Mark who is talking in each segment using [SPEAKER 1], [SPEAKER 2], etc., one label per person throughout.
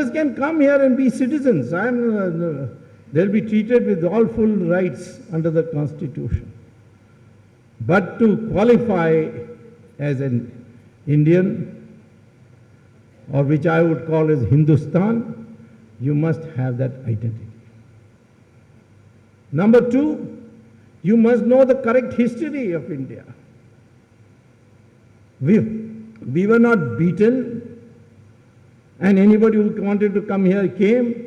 [SPEAKER 1] Others can come here and be citizens. They'll be treated with all full rights under the Constitution. But to qualify as an Indian, or which I would call as Hindustan, you must have that identity. Number two, you must know the correct history of India. We were not beaten, and anybody who wanted to come here came.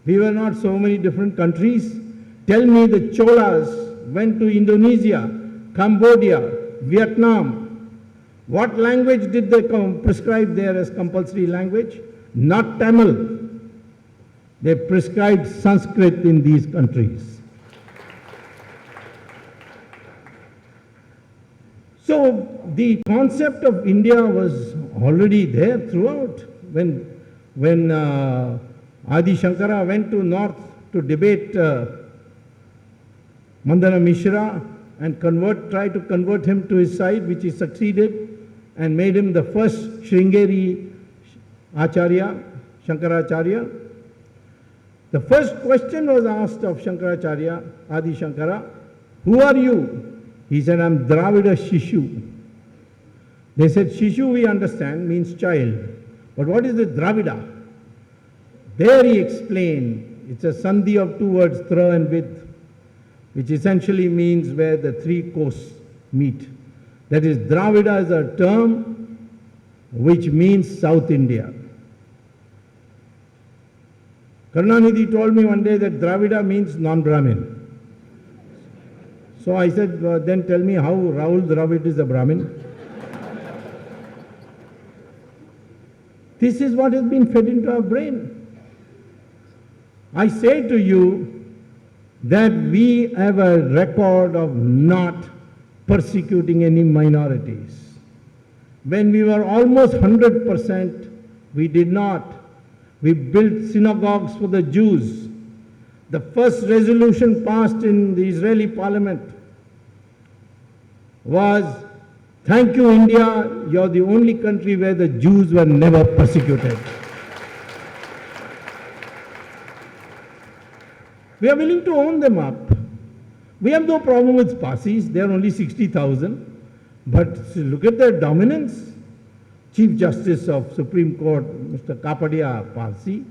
[SPEAKER 1] We were not so many different countries. Tell me the Cholas went to Indonesia, Cambodia, Vietnam. What language did they prescribe there as compulsory language? Not Tamil. They prescribed Sanskrit in these countries. So the concept of India was already there throughout. When Adi Shankara went to North to debate Mandana Mishra and tried to convert him to his side, which he succeeded, and made him the first Sringeri Acharya, Shankaracharya. The first question was asked of Shankaracharya, Adi Shankara, who are you? He said, I'm Dravida Shishu. They said, Shishu we understand means child. But what is the Dravida? There he explained, it's a sandhi of two words, thra and vid, which essentially means where the three coasts meet. That is, Dravida is a term which means South India. Karunanidhi told me one day that Dravida means non-Brahmin. So I said, then tell me how Rahul Dravid is a Brahmin. This is what has been fed into our brain. I say to you that we have a record of not persecuting any minorities. When we were almost 100%, we did not. We built synagogues for the Jews. The first resolution passed in the Israeli parliament was, thank you India, you're the only country where the Jews were never persecuted. We are willing to own them up. We have no problem with Parsis, they are only 60,000. But look at their dominance. Chief Justice of Supreme Court, Mr. Kapadia, Parsi.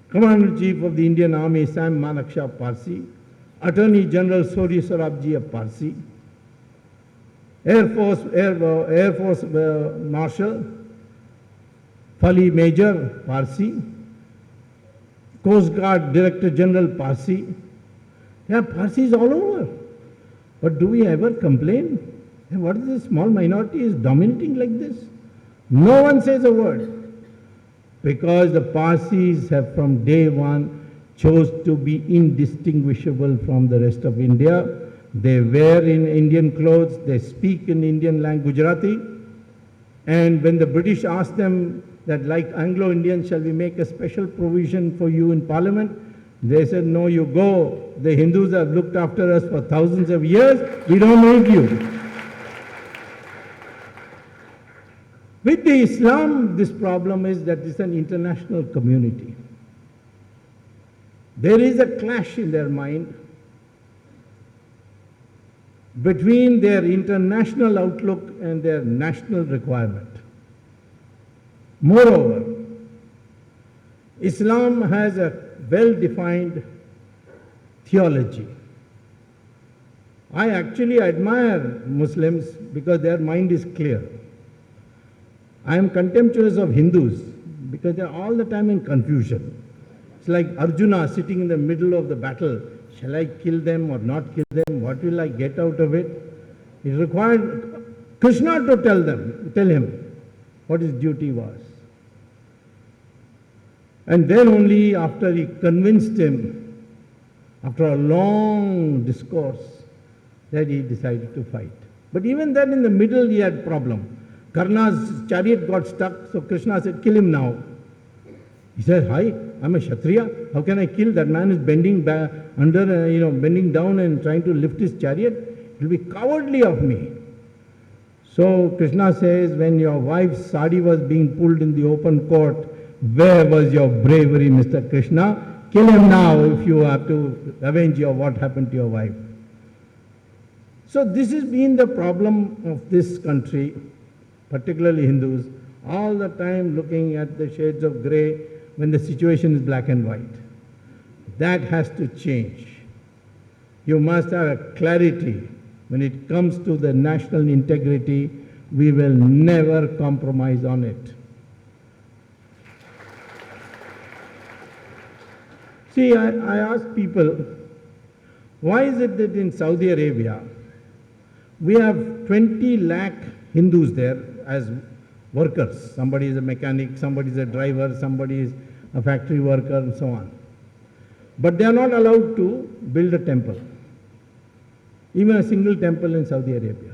[SPEAKER 1] Commander-in-Chief of the Indian Army, Sam Manakshaw, Parsi. Attorney General Sori Sorabji, a Parsi. Air Force Marshal, Fali Major, Parsi. Coast Guard Director General, Parsi. There are Parsis all over. But do we ever complain? What is this small minority is dominating like this? No one says a word. Because the Parsis have from day one chose to be indistinguishable from the rest of India. They wear in Indian clothes, they speak in Indian language, Gujarati. And when the British asked them that like Anglo-Indians, shall we make a special provision for you in Parliament? They said, no, you go. The Hindus have looked after us for thousands of years. We don't need you. With the Islam, this problem is that it's an international community. There is a clash in their mind between their international outlook and their national requirement. Moreover, Islam has a well-defined theology. I actually admire Muslims because their mind is clear. I am contemptuous of Hindus because they are all the time in confusion. It's like Arjuna sitting in the middle of the battle. Shall I kill them or not kill them? What will I get out of it? It required Krishna to tell him what his duty was. And then only after he convinced him, after a long discourse, that he decided to fight. But even then in the middle he had problem. Karna's chariot got stuck, so Krishna said, kill him now. He said, hi, I'm a Kshatriya. How can I kill? That man is bending bending down and trying to lift his chariot. It will be cowardly of me. So Krishna says, when your wife's sari was being pulled in the open court, Where was your bravery, Mr. Krishna? Kill him now if you have to avenge your what happened to your wife. So this has been the problem of this country, particularly Hindus, all the time looking at the shades of grey when the situation is black and white. That has to change. You must have a clarity. When it comes to the national integrity, we will never compromise on it. See, I ask people, why is it that in Saudi Arabia, we have 20 lakh Hindus there as workers? Somebody is a mechanic, somebody is a driver, somebody is a factory worker, and so on. But they are not allowed to build a temple, even a single temple in Saudi Arabia.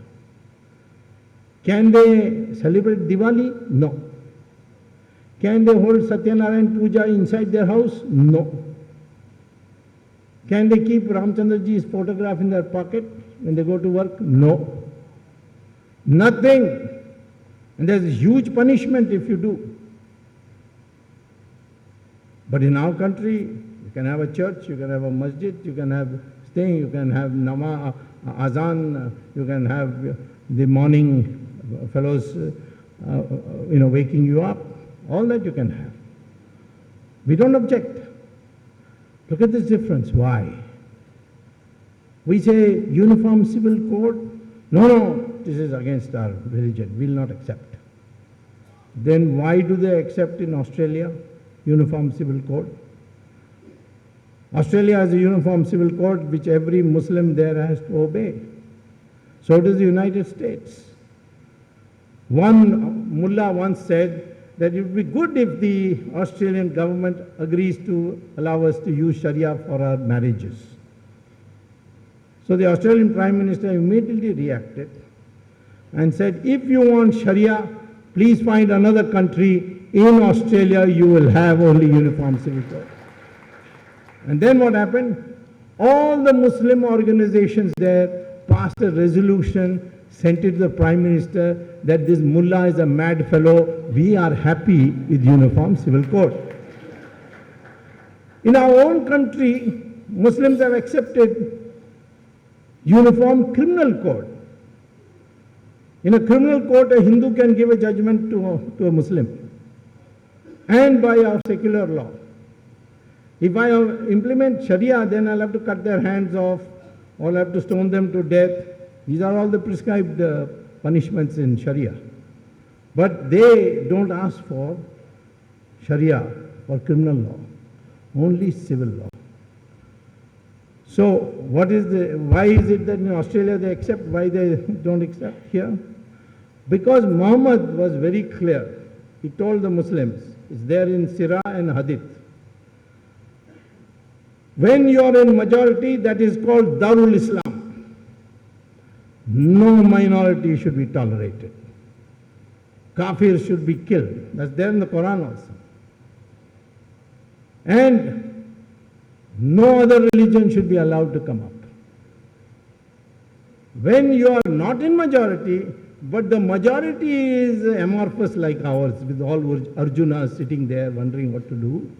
[SPEAKER 1] Can they celebrate Diwali? No. Can they hold Satyanarayan Puja inside their house? No. Can they keep Ramchandraji's photograph in their pocket when they go to work? No. Nothing. And there's a huge punishment if you do. But in our country, you can have a church, you can have a masjid, you can have staying, you can have azan, you can have the morning fellows, waking you up. All that you can have. We don't object. Look at this difference. Why? We say uniform civil code. No, this is against our religion. We will not accept. Then why do they accept in Australia uniform civil code? Australia has a uniform civil code which every Muslim there has to obey. So does the United States. One mullah once said that it would be good if the Australian government agrees to allow us to use Sharia for our marriages. So the Australian Prime Minister immediately reacted and said, if you want Sharia, please find another country. In Australia, you will have only uniform civil code. And then what happened? All the Muslim organizations there passed a resolution, sent it to the Prime Minister, that this mullah is a mad fellow. We are happy with uniform civil code. In our own country, Muslims have accepted uniform criminal code. In a criminal court, a Hindu can give a judgment to a Muslim. And by our secular law. If I implement Sharia, then I'll have to cut their hands off, or I'll have to stone them to death. These are all the prescribed punishments in Sharia. But they don't ask for Sharia or criminal law, only civil law. So why is it that in Australia they accept, why they don't accept here? Because Muhammad was very clear. He told the Muslims, it's there in Sirah and Hadith. When you are in majority, that is called Darul Islam. No minority should be tolerated. Kafirs should be killed. That's there in the Quran also. And no other religion should be allowed to come up. When you are not in majority, but the majority is amorphous like ours, with all Arjunas sitting there wondering what to do,